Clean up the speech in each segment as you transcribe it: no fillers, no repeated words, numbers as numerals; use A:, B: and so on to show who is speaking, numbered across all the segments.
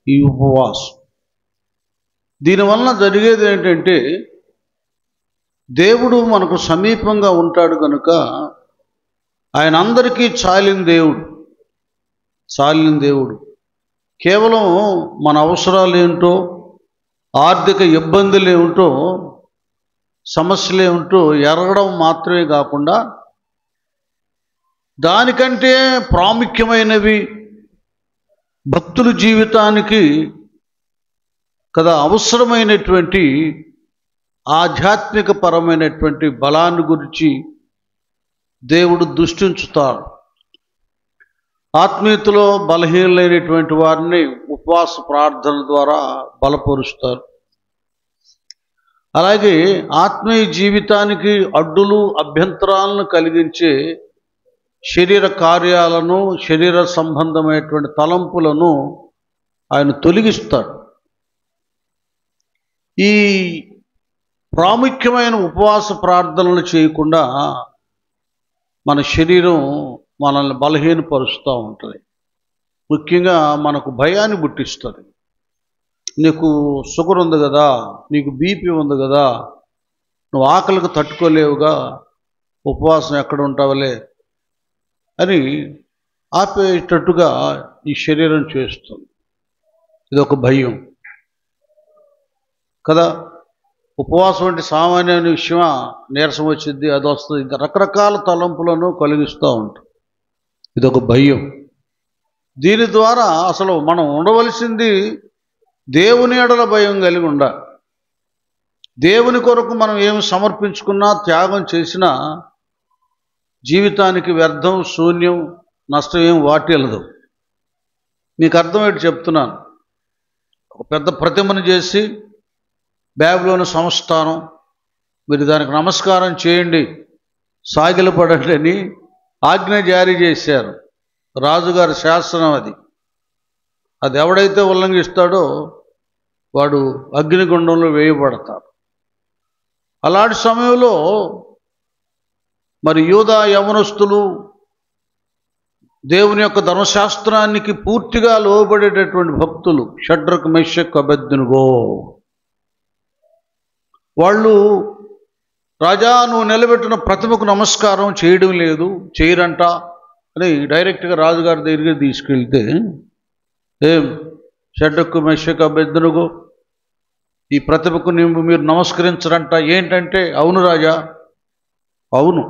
A: ఈ ఉపవాసం. దీనివలన జరిగేది ఏంటంటే, దేవుడు మనకు సమీపంగా ఉంటాడు కనుక ఆయన అందరికీ చాలిన దేవుడు. కేవలం మన అవసరాలు ఏమిటో, ఆర్థిక ఇబ్బందులు ఏమిటో, సమస్యలు ఏమిటో ఎరగడం మాత్రమే కాకుండా దానికంటే ప్రాముఖ్యమైనవి భక్తుల జీవితానికి కదా అవసరమైనటువంటి ఆధ్యాత్మిక పరమైనటువంటి బలాన్ని గురించి దేవుడు దృష్టించుతాడు. ఆత్మీయతలో బలహీనమైనటువంటి వారిని ఉపవాస ప్రార్థన ద్వారా బలపరుస్తారు. అలాగే ఆత్మీయ జీవితానికి అడ్డులు అభ్యంతరాలను కలిగించే శరీర కార్యాలను, శరీర సంబంధమైనటువంటి తలంపులను ఆయన తొలగిస్తాడు. ఈ ప్రాముఖ్యమైన ఉపవాస ప్రార్థనలు చేయకుండా మన శరీరం మనల్ని బలహీనపరుస్తూ ఉంటుంది. ముఖ్యంగా మనకు భయాన్ని పుట్టిస్తుంది. నీకు షుగర్ ఉంది కదా, నీకు బీపీ ఉంది కదా, నువ్వు ఆకలికి తట్టుకోలేవుగా, ఉపవాసం ఎక్కడ ఉంటావులే అని ఆపేటట్టుగా ఈ శరీరం చేస్తుంది. ఇది ఒక భయం కదా. ఉపవాసం అంటే సామాన్యమైన విషయమా, నీరసం వచ్చింది, అది వస్తుంది, ఇంకా రకరకాల తలంపులను కలిగిస్తూ ఉంటుంది. ఇదొక భయం. దీని ద్వారా అసలు మనం ఉండవలసింది దేవుని ఎడల భయం కలిగి ఉండాలి. దేవుని కొరకు మనం ఏమి సమర్పించుకున్నా, త్యాగం చేసినా జీవితానికి వ్యర్థం, శూన్యం, నష్టం ఏం వాటిల్లదు. మీకు అర్థమయ్యేటి చెప్తున్నాను. ఒక పెద్ద ప్రతిమను చేసి బేబిలోను సంస్థానం, మీరు దానికి నమస్కారం చేయండి, సాగిలపడండి అని ఆజ్ఞ జారీ చేశారు. రాజుగారి శాసనం అది. అది ఎవడైతే ఉల్లంఘిస్తాడో వాడు అగ్నిగుండంలో వేయబడతాడు. అలాంటి సమయంలో మరి యూదా యవనస్తులు దేవుని యొక్క ధర్మశాస్త్రానికి పూర్తిగా లోబడేటటువంటి భక్తులు, షడ్రక్, మెషక్, అబేద్నెగో, వాళ్ళు రాజా నువ్వు నిలబెట్టిన ప్రతిమకు నమస్కారం చేయడం లేదు, చేయరంట అని డైరెక్ట్గా రాజుగారి దగ్గరికి తీసుకెళ్తే, ఏం షడ్రక్, మెషక్, అబేద్నెగో, ఈ ప్రతిమకు మీరు నమస్కరించరంట ఏంటంటే, అవును రాజా, అవును,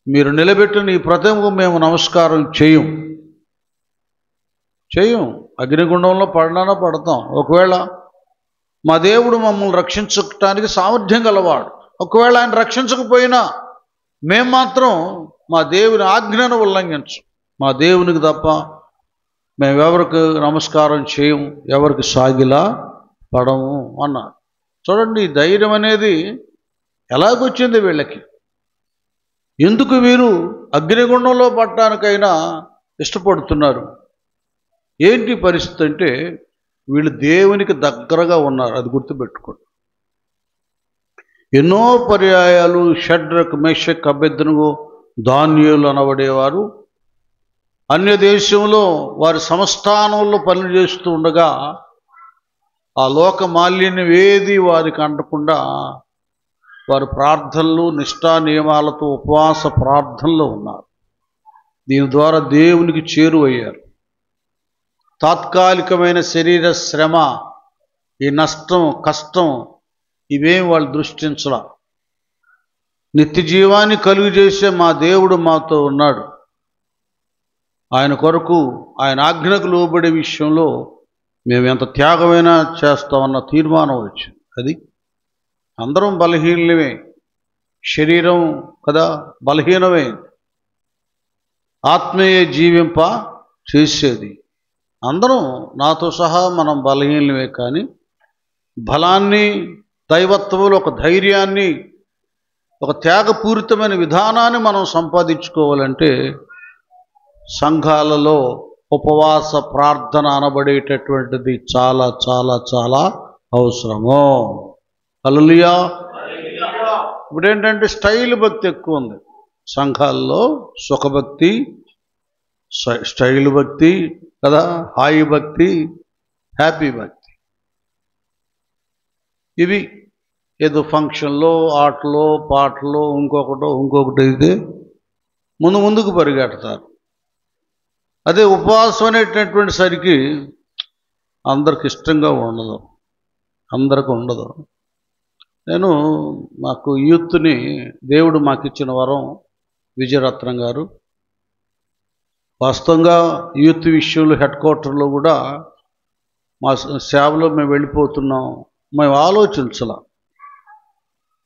A: మీరు నిలబెట్టిన ఈ ప్రతిమకు మేము నమస్కారం చేయం. అగ్నిగుండంలో పడడానో పడతాం. ఒకవేళ మా దేవుడు మమ్మల్ని రక్షించటానికి సామర్థ్యం గలవాడు, ఒకవేళ ఆయన రక్షించకపోయినా మేము మాత్రం మా దేవుని ఆజ్ఞను ఉల్లంఘించం. మా దేవునికి తప్ప మేము ఎవరికి నమస్కారం చేయం, ఎవరికి సాగిలా పడము అన్నారు. చూడండి, ఈ ధైర్యం అనేది ఎలాగొచ్చింది వీళ్ళకి. ఎందుకు వీరు అగ్నిగుండంలో పడటానికైనా ఇష్టపడుతున్నారు? ఏంటి పరిస్థితి అంటే, వీళ్ళు దేవునికి దగ్గరగా ఉన్నారు. అది గుర్తుపెట్టుకోండి. ఎన్నో పర్యాయాలు షడ్రక్, మెషక్, అబేద్నెగో, దానియేలు అనబడేవారు అన్య దేశంలో వారి సంస్థానంలో పనులు చేస్తూ ఉండగా ఆ లోక మాలిన్యం ఏది వారికి అంటకుండా వారు ప్రార్థనలు, నిష్ఠా నియమాలతో ఉపవాస ప్రార్థనలో ఉన్నారు. దీని ద్వారా దేవునికి చేరువయ్యారు. తాత్కాలికమైన శరీర శ్రమ, ఈ నష్టం, కష్టం ఇవేం వాళ్ళు దృష్టించలా. నిత్య జీవాన్ని కలుగు చేసే మా దేవుడు మాతో ఉన్నాడు, ఆయన కొరకు, ఆయన ఆజ్ఞకు లోబడే విషయంలో మేము ఎంత త్యాగమైనా చేస్తామన్న తీర్మానం వచ్చింది. అది అందరం బలహీనమే, శరీరం కదా బలహీనమే, ఆత్మీయ జీవింప చేసేది అందరం, నాతో సహా మనం బలహీనమే. కానీ బలాన్ని, దైవత్వంలో ఒక ధైర్యాన్ని, ఒక త్యాగపూరితమైన విధానాన్ని మనం సంపాదించుకోవాలంటే సంఘాలలో ఉపవాస ప్రార్థన అనబడేటటువంటిది చాలా చాలా చాలా అవసరము. హల్లెలూయా. ఇప్పుడేంటంటే స్టైల్ భక్తి ఎక్కువ ఉంది. సంఘాల్లో సుఖభక్తి, స్టైల్ భక్తి, కదా, హాయి భక్తి, హ్యాపీ భక్తి. ఇవి ఏదో ఫంక్షన్లో, ఆటలో, పాటలో, ఇంకొకటి అయితే ముందుకు పరిగెడతారు. అదే ఉపవాసం అనేటటువంటి సరికి అందరికి ఇష్టంగా ఉండదు, అందరికి ఉండదు. నేను మాకు యూత్ని దేవుడు మాకు ఇచ్చిన వరం, విజయరత్నం గారు వాస్తవంగా యూత్ విషయంలో హెడ్ క్వార్టర్లో కూడా మా సేవలో మేము వెళ్ళిపోతున్నాం, మేము ఆలోచించాల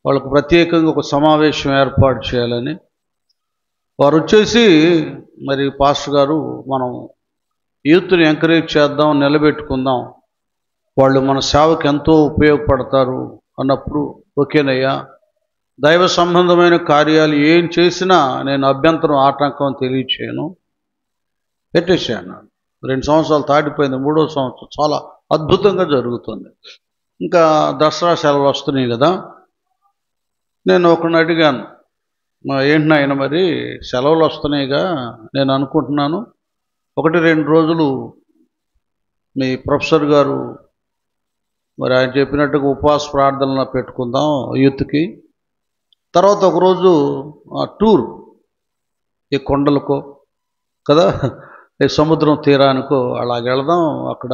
A: వాళ్ళకు ప్రత్యేకంగా ఒక సమావేశం ఏర్పాటు చేయాలని. వారు వచ్చేసి, మరి పాస్టర్ గారు మనం యూత్ని ఎంకరేజ్ చేద్దాం, నిలబెట్టుకుందాం, వాళ్ళు మన సేవకు ఎంతో ఉపయోగపడతారు అన్నప్పుడు, ఓకేనయ్యా, దైవ సంబంధమైన కార్యాలు ఏం చేసినా నేను అభ్యంతరం, ఆటంకం తెలియచేయను, పెట్టేసాను. 2 సంవత్సరాలు దాటిపోయింది, 3వ సంవత్సరం చాలా అద్భుతంగా జరుగుతుంది. ఇంకా దసరా సెలవులు వస్తున్నాయి కదా, నేను ఒకరిని అడిగాను, ఏంటి నాయన మరి సెలవులు వస్తున్నాయిగా, నేను అనుకుంటున్నాను 1-2 రోజులు మీ ప్రొఫెసర్ గారు మరి ఆయన చెప్పినట్టుగా ఉపవాస ప్రార్థనలు పెట్టుకుందాం యూత్కి, తర్వాత ఒకరోజు టూర్ ఈ కొండలకో కదా, ఈ సముద్రం తీరానికో అలాగ వెళదాం, అక్కడ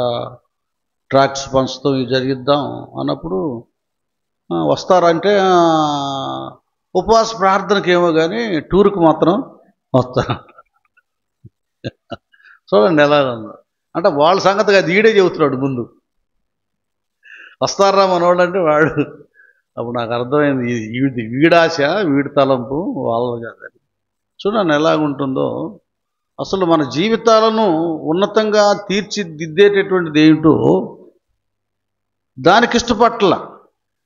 A: ట్రాక్స్ పంచుతాం, ఇవి జరిగిద్దాం అన్నప్పుడు, వస్తారంటే ఉపవాస ప్రార్థనకి ఏమో కానీ టూర్కి మాత్రం వస్తారు. చూడండి ఎలా ఉందో. అంటే వాళ్ళ సంగతిగా అది ఈడే చెబుతున్నాడు ముందు, వస్తారా మనోళ్ళు అంటే వాడు. అప్పుడు నాకు అర్థమైంది, వీడాశ, వీడి తలంపు వాళ్ళ కాదని. చూడండి ఎలాగుంటుందో. అసలు మన జీవితాలను ఉన్నతంగా తీర్చిదిద్దేటటువంటిది ఏమిటో దానికి ఇష్టపట్ల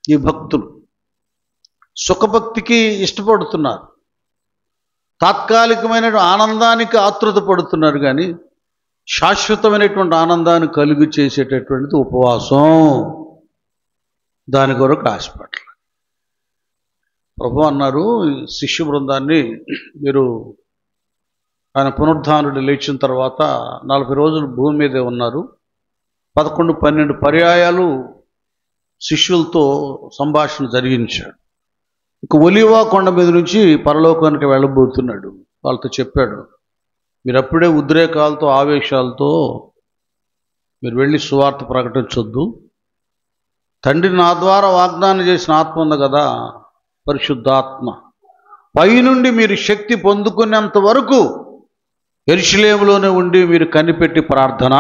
A: ఈ భక్తులు సుఖభక్తికి ఇష్టపడుతున్నారు, తాత్కాలికమైన ఆనందానికి ఆతృత పడుతున్నారు, కానీ శాశ్వతమైనటువంటి ఆనందాన్ని కలుగు చేసేటటువంటిది ఉపవాసం. దాని కొరకు ఆశపట్ల. ప్రభు అన్నారు శిష్య బృందాన్ని, మీరు ఆయన పునరుద్ధానుడు లేచిన తర్వాత 40 రోజులు భూమి మీదే ఉన్నారు, 11-12 పర్యాయాలు శిష్యులతో సంభాషణ జరిగించాడు. ఇక ఒలివ కొండ మీద నుంచి పరలోకానికి వెళ్ళబోతున్నాడు. వాళ్ళతో చెప్పాడు, మీరు అప్పుడే ఉద్రేకాలతో, ఆవేశాలతో మీరు వెళ్ళి సువార్త ప్రకటించొద్దు. తండ్రి నా ద్వారా వాగ్దానం చేసిన ఆత్మ ఉంది కదా, పరిశుద్ధాత్మ, పైనుండి మీరు శక్తి పొందుకునేంత వరకు యెరూషలేములోనే ఉండి మీరు కనిపెట్టి ప్రార్థన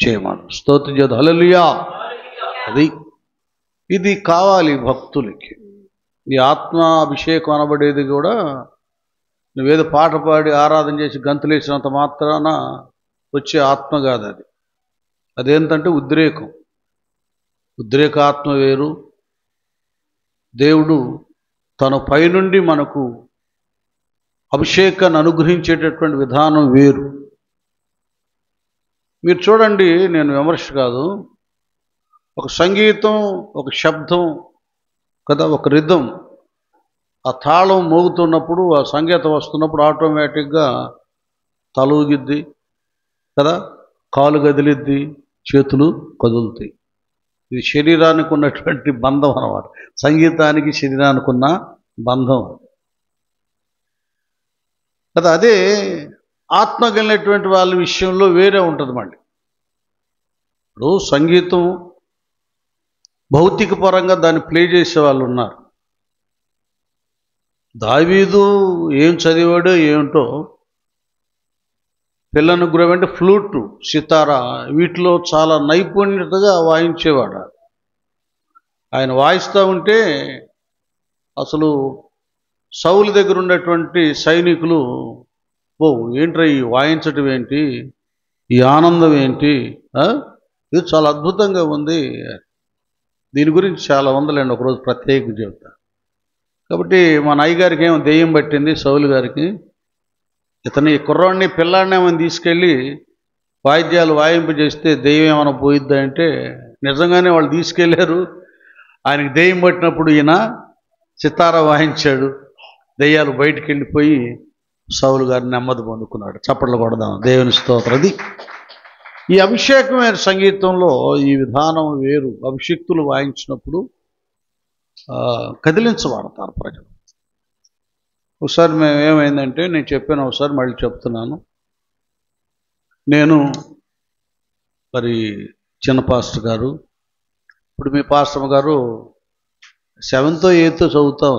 A: చేయమను. స్తోత్రం చేద్దు, హల్లెలూయా. ఇది కావాలి భక్తులకి. ఈ ఆత్మ అభిషేకం అనబడేది కూడా నువ్వేదో పాట పాడి ఆరాధన చేసి గంతులేసినంత మాత్రాన వచ్చే ఆత్మ కాదు అది. అదేంటంటే ఉద్రేకం. ఉద్రేకాత్మ వేరు, దేవుడు తన పైనుండి మనకు అభిషేకాన్ని అనుగ్రహించేటటువంటి విధానం వేరు. మీరు చూడండి, నేను విమర్శ కాదు, ఒక సంగీతం, ఒక శబ్దం కదా, ఒక రిథం, ఆ తాళం మోగుతున్నప్పుడు, ఆ సంగీతం వస్తున్నప్పుడు ఆటోమేటిక్గా తల ఊగిద్ది కదా, కాలు కదిలిద్ది, చేతులు కదులుతాయి. ఇది శరీరానికి ఉన్నటువంటి బంధం అన్నమాట. సంగీతానికి శరీరానికి ఉన్న బంధం కదా. అదే ఆత్మ కలిగినటువంటి వాళ్ళ విషయంలో వేరే ఉంటుంది. మళ్ళీ ఇప్పుడు సంగీతం భౌతిక పరంగా దాన్ని ప్లే చేసే వాళ్ళు ఉన్నారు. దావీదు ఏం చదివాడో ఏమిటో, పిల్లను గురవంటే ఫ్లూటు, సితారా, వీటిలో చాలా నైపుణ్యతగా వాయించేవాడు. ఆయన వాయిస్తూ ఉంటే అసలు సౌలు దగ్గర ఉన్నటువంటి సైనికులు, ఓ ఏంట్రా ఈ వాయించటం ఏంటి, ఈ ఆనందం ఏంటి, ఇది చాలా అద్భుతంగా ఉంది. దీని గురించి చాలా ఉందలేండి, ఒకరోజు ప్రత్యేకంగా చెప్తా. కాబట్టి మా నాయ్యగారికి ఏమో దెయ్యం పట్టింది, సౌలు గారికి. ఇతని కుర్రాడిని, పిల్లాడిని ఏమైనా తీసుకెళ్ళి వాయిద్యాలు వాయింపజేస్తే దెయ్యం ఏమైనా పోయిద్దా అంటే, నిజంగానే వాళ్ళు తీసుకెళ్ళారు. ఆయనకి దెయ్యం పట్టినప్పుడు ఈయన సితారా వాయించాడు, దెయ్యాలు బయటికి వెళ్ళిపోయి సౌలు గారిని నెమ్మది పొందుకున్నాడు. చప్పట్లు కొడదాం, దేవుని స్తోత్రం. అది ఈ అభిషేకమైన సంగీతంలో ఈ విధానం వేరు. అభిషిక్తులు వాయించినప్పుడు కదిలించబడతారు ప్రజలు. ఒకసారి మేము ఏమైందంటే, నేను చెప్పాను ఒకసారి, మళ్ళీ చెప్తున్నాను. నేను మరి చిన్న పాస్టర్ గారు, ఇప్పుడు మీ పాస్టర్ గారు 7th 8th చదువుతాం.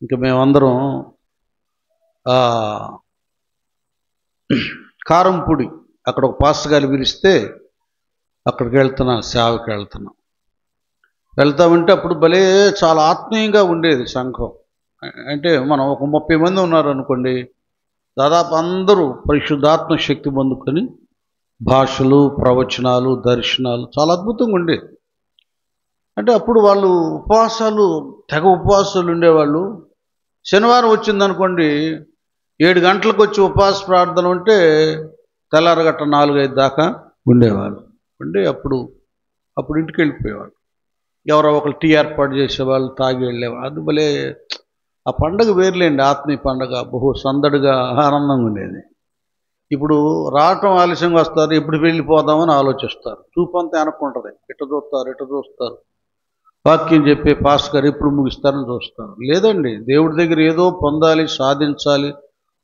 A: ఇంకా మేమందరం కారంపూడి అక్కడ ఒక పాస్టర్ గారు పిలిస్తే అక్కడికి వెళ్తున్నాను, సేవకి వెళ్తామంటే అప్పుడు భలే చాలా ఆత్మీయంగా ఉండేది సంఘం. అంటే మనం ఒక 30 మంది ఉన్నారు అనుకోండి, దాదాపు అందరూ పరిశుద్ధాత్మ శక్తి పొందుకొని భాషలు, ప్రవచనాలు, దర్శనాలు చాలా అద్భుతంగా ఉండేది. అంటే అప్పుడు వాళ్ళు తెగ ఉపవాసాలు ఉండేవాళ్ళు. శనివారం వచ్చిందనుకోండి, 7 గంటలకు వచ్చి ఉపవాస ప్రార్థన ఉంటే తెల్లారగట్ట 4-5 దాకా ఉండేవాళ్ళు. అప్పుడు ఇంటికి వెళ్ళిపోయేవాళ్ళు. ఎవరో ఒకరు టీ ఏర్పాటు చేసేవాళ్ళు, తాగి వెళ్ళేవాళ్ళు. అది భలే ఆ పండగ వేర్లేండి, ఆత్మీయ పండగ బహు సందడిగా ఆనందంగా ఉండేది. ఇప్పుడు రావటం ఆలస్యంగా వస్తారు, ఎప్పుడు వెళ్ళిపోదామని ఆలోచిస్తారు. చూపంతా వెనక్కుంటుంది, ఇట చూస్తారు. వాక్యం చెప్పే పాస్టర్ గారు ఎప్పుడు ముగిస్తారని చూస్తారు. లేదండి, దేవుడి దగ్గర ఏదో పొందాలి, సాధించాలి,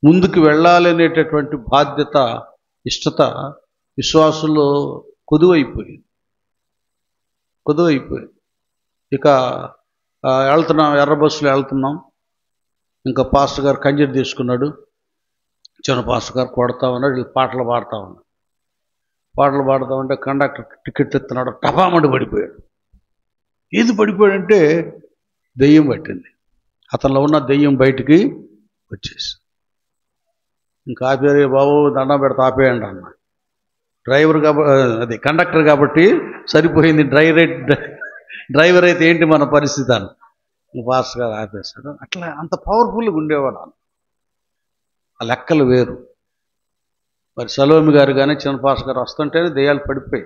A: ముందుకు వెళ్ళాలి అనేటటువంటి బాధ్యత, ఇష్టత విశ్వాసుల్లో కొదువైపోయింది. ఇక వెళ్తున్నాం, ఎర్ర బస్సులో వెళ్తున్నాం. ఇంకా పాస్టర్ గారు కంజరి తీసుకున్నాడు, చిన్న పాస్టర్ గారు కొడతా ఉన్నాడు, వీళ్ళు పాటలు పాడుతూ ఉంటే కండక్టర్ టికెట్ ఇస్తున్నాడు, టపామండి పడిపోయాడు. ఏది పడిపోయాడంటే దెయ్యం పట్టింది. అతనిలో ఉన్న దెయ్యం బయటికి వచ్చేసి ఇంకా ఆపేరే, బాబు దండం పెడితే ఆపేయండి అన్న. కండక్టర్ కాబట్టి సరిపోయింది. డ్రైవర్ అయితే ఏంటి మన పరిస్థితి అని పాస్టర్ గారు ఆపేశాడు. అట్లా అంత పవర్ఫుల్గా ఉండేవాడు. ఆ లెక్కలు వేరు. మరి సలోమి గారు కానీ చిన్న పాస్టర్ గారు వస్తుంటేనే దెయ్యాలు పడిపోయి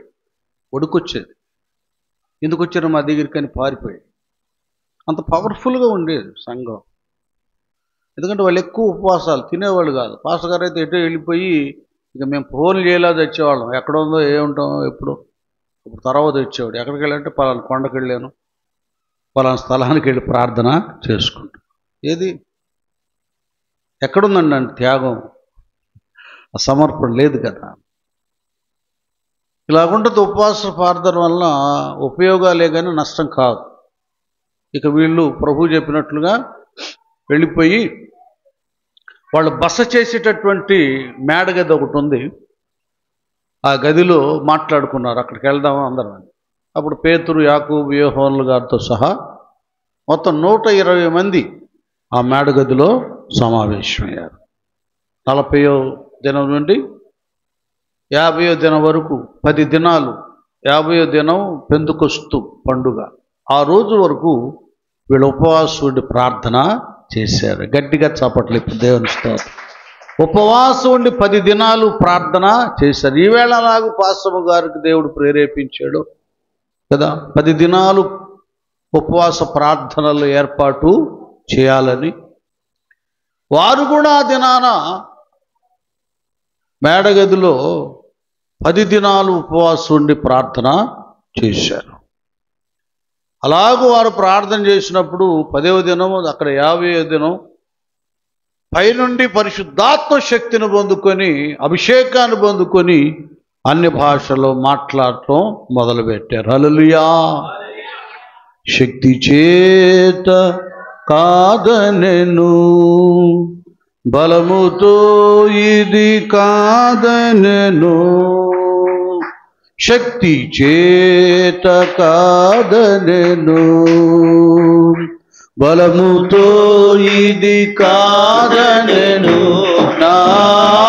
A: ఒడుకొచ్చేది. ఎందుకు వచ్చారో మా దగ్గరికి అని పారిపోయి. అంత పవర్ఫుల్గా ఉండేది సంఘం. ఎందుకంటే వాళ్ళు ఎక్కువ ఉపవాసాలు తినేవాళ్ళు కాదు. పాస్టర్ గారు అయితే ఎటో వెళ్ళిపోయి ఇక మేము ఫోన్లు చేయలా తెచ్చేవాళ్ళం. ఎక్కడ ఉందో ఏముంటామో ఇప్పుడు తర్వాత వచ్చేవాడు. ఎక్కడికి వెళ్ళాలంటే పలానా కొండకి వెళ్ళాను, పలానా స్థలానికి వెళ్ళి ప్రార్థన చేసుకుంటాం. ఏది ఎక్కడుందండి అంటే త్యాగం, సమర్పణ లేదు కదా. ఇలాగుంటుంది. ఉపవాస ప్రార్థన వలన ఉపయోగాలే కానీ నష్టం కాదు. ఇక వీళ్ళు ప్రభు చెప్పినట్లుగా వెళ్ళిపోయి వాళ్ళు బస చేసేటటువంటి మేడగది ఒకటి ఉంది. ఆ గదిలో మాట్లాడుకున్నారు, అక్కడికి వెళ్దాము అందరం. అప్పుడు పేతురు, యాకోబు, యోహాను గారితో సహా మొత్తం 120 మంది ఆ మేడగదిలో సమావేశమయ్యారు. 40వ దినం నుండి 50వ దినం వరకు 10 దినాలు. 50వ దినం పెంతెకొస్తు పండుగ. ఆ రోజు వరకు వీళ్ళు ఉపవాసం ఉండి ప్రార్థన చేశారు. గట్టిగా చప్పట్లు ఇప్పుడు దేవుని స్తోత్రం. ఉపవాసం ఉండి 10 దినాలు ప్రార్థన చేశారు. ఈవేళ అలాగూ పాస్టర్ గారికి దేవుడు ప్రేరేపించాడు కదా, 10 దినాలు ఉపవాస ప్రార్థనలు ఏర్పాటు చేయాలని. వారు కూడా ఆ దినాన మేడగదిలో 10 దినాలు ఉపవాసం ఉండి ప్రార్థన చేశారు. అలాగూ వారు ప్రార్థన చేసినప్పుడు 10వ దినం, అక్కడ 50వ దినం పైనుండి పరిశుద్ధాత్మ శక్తిని పొందుకొని, అభిషేకాన్ని పొందుకొని అన్ని భాషలో మాట్లాడటం మొదలుపెట్టారు. హల్లెలూయా. శక్తి చేత కాదనెను, బలముతో ఇది కాదనెను, శక్తి చేత కాదనెను, బలముతో ఇది కాదనెను, నా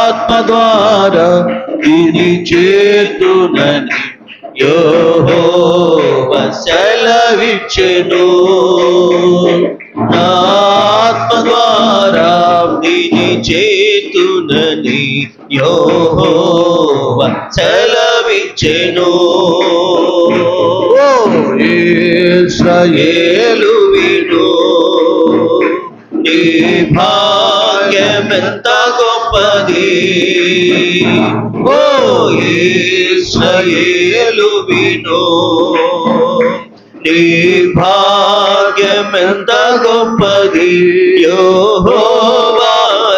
A: ఆత్మ ద్వారా ఇది చేతునని యెహోవా సెలవిచ్చెను, నా ఆత్మ ద్వారా ఇది చేతునని యెహోవా సెలవిచ్చెను. ఇశ్రాయేలు విను, నీ భాగ్యమెంత గొప్పది. ఓ
B: నీ భాగ్యమెంత గొప్పది. యెహోవా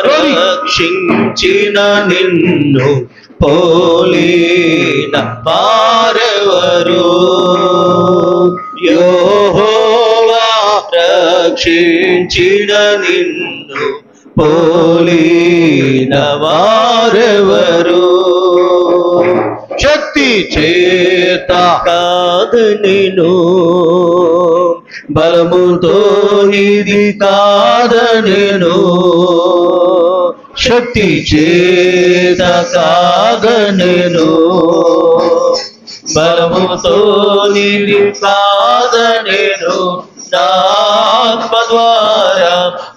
B: రక్షించిన నిన్ను పోలిన వారెవరు? యెహోవా రక్షించిన నిన్ను పోలిన వారెవరు?
A: శక్తి చేత
B: కాదు నేను, బలముతో ఇది కాదనెను. శక్తి చేత కాదనెను, బలముతో ఇది కాదనెను. నా ఆత్మ ద్వారా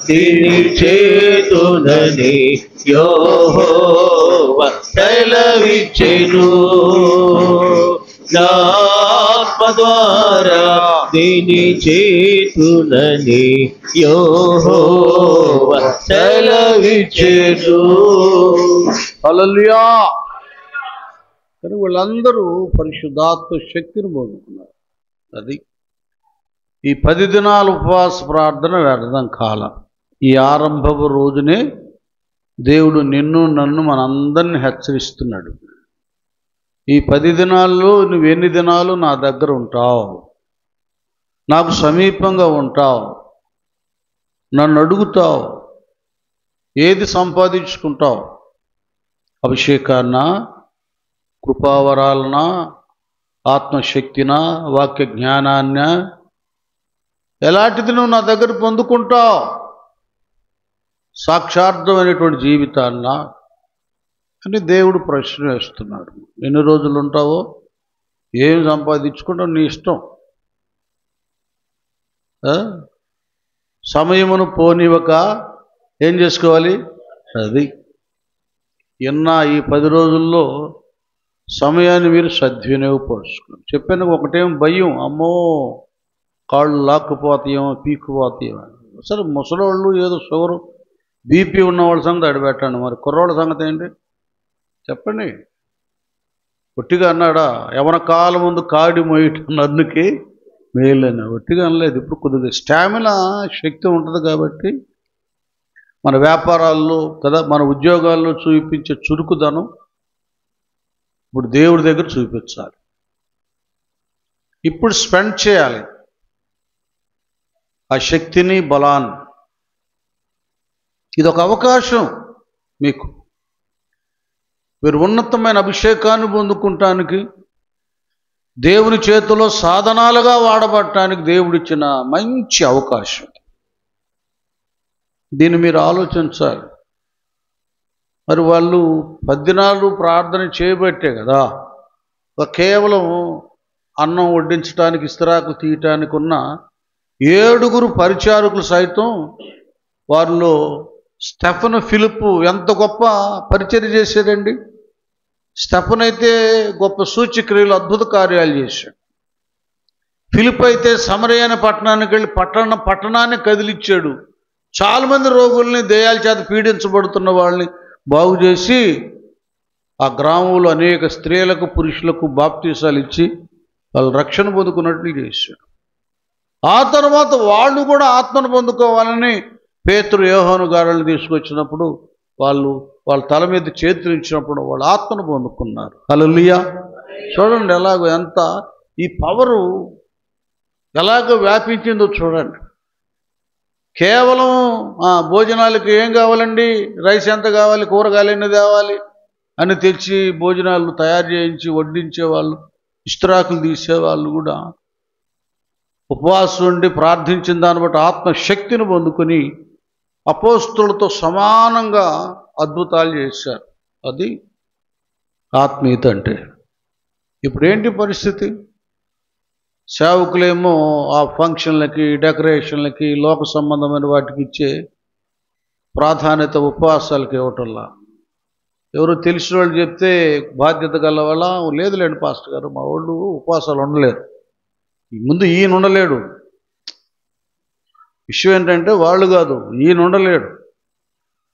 B: దీని చేతునని యెహోవా సెలవిచ్చెను. నా ఆత్మ ద్వారా దీని చేతునని యెహోవా సెలవిచ్చెను.
A: హల్లెలూయా. కానీ వాళ్ళందరూ పరిశుద్ధాత్మ శక్తిని పొందుకున్నారు. అది ఈ 10 దినాల ఉపవాస ప్రార్థన వ్యర్థం కాల. ఈ ఆరంభపు రోజునే దేవుడు నిన్ను నన్ను మనందరిని హెచ్చరిస్తున్నాడు. ఈ 10 దినాల్లో నువ్వు ఎన్ని దినాలు నా దగ్గర ఉంటావు, నాకు సమీపంగా ఉంటావు, నన్ను అడుగుతావు, ఏది సంపాదించుకుంటావు? అభిషేకాన్న, కృపావరాలన, ఆత్మశక్తిన, వాక్య జ్ఞానాన్న, ఎలాంటిది నువ్వు నా దగ్గర పొందుకుంటావు? సాక్షార్థమైనటువంటి జీవితాన్న అని దేవుడు ప్రశ్న వేస్తున్నాడు. ఎన్ని రోజులు ఉంటావో, ఏం సంపాదించుకుంటావు నీ ఇష్టం. సమయమును పోనివ్వక ఏం చేసుకోవాలి? అది ఈ 10 రోజుల్లో సమయాన్ని మీరు సద్వినియోగపరుచుకోండి. చెప్పాను ఒకటేం భయం, అమ్మో కాళ్ళు లాక్కుపోతాయేమో, పీక్కుపోతాయేమో. సరే ముసలోళ్ళు ఏదో షుగరు బీపీ ఉన్నవాళ్ళ సంగతి అడిపెట్టండి, మరి కుర్రోళ్ళ సంగతి ఏంటి చెప్పండి? ఒట్టిగా అన్నాడా? యవన కాలం ముందు కాడి మోయటం నన్నుకి మేలని ఒట్టిగా అనలేదు. ఇప్పుడు కొద్దిగా స్టామినా శక్తి ఉంటుంది కాబట్టి మన వ్యాపారాల్లో కదా, మన ఉద్యోగాల్లో చూపించే చురుకుదనం ఇప్పుడు దేవుడి దగ్గర చూపించాలి. ఇప్పుడు స్పెండ్ చేయాలి ఆ శక్తిని, బలాన్ని. ఇది ఒక అవకాశం మీకు. మీరు ఉన్నతమైన అభిషేకాన్ని పొందుకుంటానికి, దేవుని చేతిలో సాధనాలుగా వాడబడటానికి దేవుడిచ్చిన మంచి అవకాశం. దీన్ని మీరు ఆలోచించాలి. మరి వాళ్ళు 10 దినాలు ప్రార్థన చేయబట్టే కదా కేవలం అన్నం వడ్డించడానికి, ఇస్తరాకులు తీయటానికి ఉన్న 7 పరిచారకులు సైతం, వారిలో స్టెఫను, ఫిలిప్పు ఎంత గొప్ప పరిచర్య చేశాడండి. స్టెఫన్ అయితే గొప్ప సూచక్రియలు, అద్భుత కార్యాలు చేశాడు. ఫిలిప్ అయితే సమరయ అనే పట్టణానికి వెళ్ళి పట్టణాన్ని కదిలిచ్చాడు. చాలామంది రోగుల్ని, దెయ్యాల చేత పీడించబడుతున్న వాళ్ళని బాగు చేసి ఆ గ్రామంలో అనేక స్త్రీలకు, పురుషులకు బాప్తీసాలు ఇచ్చి వాళ్ళు రక్షణ పొందుకున్నట్లు చేశాడు. ఆ తర్వాత వాళ్ళు కూడా ఆత్మను పొందుకోవాలని పేతురు, యోహాను గారులను తీసుకొచ్చినప్పుడు వాళ్ళ తల మీద చేతులు ఇచ్చినప్పుడు వాళ్ళు ఆత్మను పొందుకున్నారు. హల్లెలూయా. చూడండి ఎలాగో, ఎంత ఈ పవరు ఎలాగో వ్యాపించిందో చూడండి. కేవలం భోజనాలకి ఏం కావాలండి, రైస్ ఎంత కావాలి, కూరగాయలు ఎన్ని తేవాలి అని తెచ్చి భోజనాలు తయారు చేయించి వడ్డించేవాళ్ళు, ఇస్తరాకులు తీసేవాళ్ళు కూడా ఉపవాసం ఉండి ప్రార్థించిన దాన్ని బట్టి ఆత్మశక్తిని పొందుకొని అపోస్తులతో సమానంగా అద్భుతాలు చేశారు. అది ఆత్మీయత అంటే. ఇప్పుడేంటి పరిస్థితి? సేవకులేమో ఆ ఫంక్షన్లకి, డెకరేషన్లకి, లోక సంబంధమైన వాటికి ఇచ్చే ప్రాధాన్యత ఉపవాసాలకి ఇవ్వటంలా. ఎవరో తెలిసిన వాళ్ళు చెప్తే బాధ్యత గల వాళ్ళ, లేదులేండి పాస్టర్ గారు, మా వాళ్ళు ఉపవాసాలు ఉండలేరు, ముందు ఈయన ఉండలేడు. విషయం ఏంటంటే వాళ్ళు కాదు, ఈయన ఉండలేడు.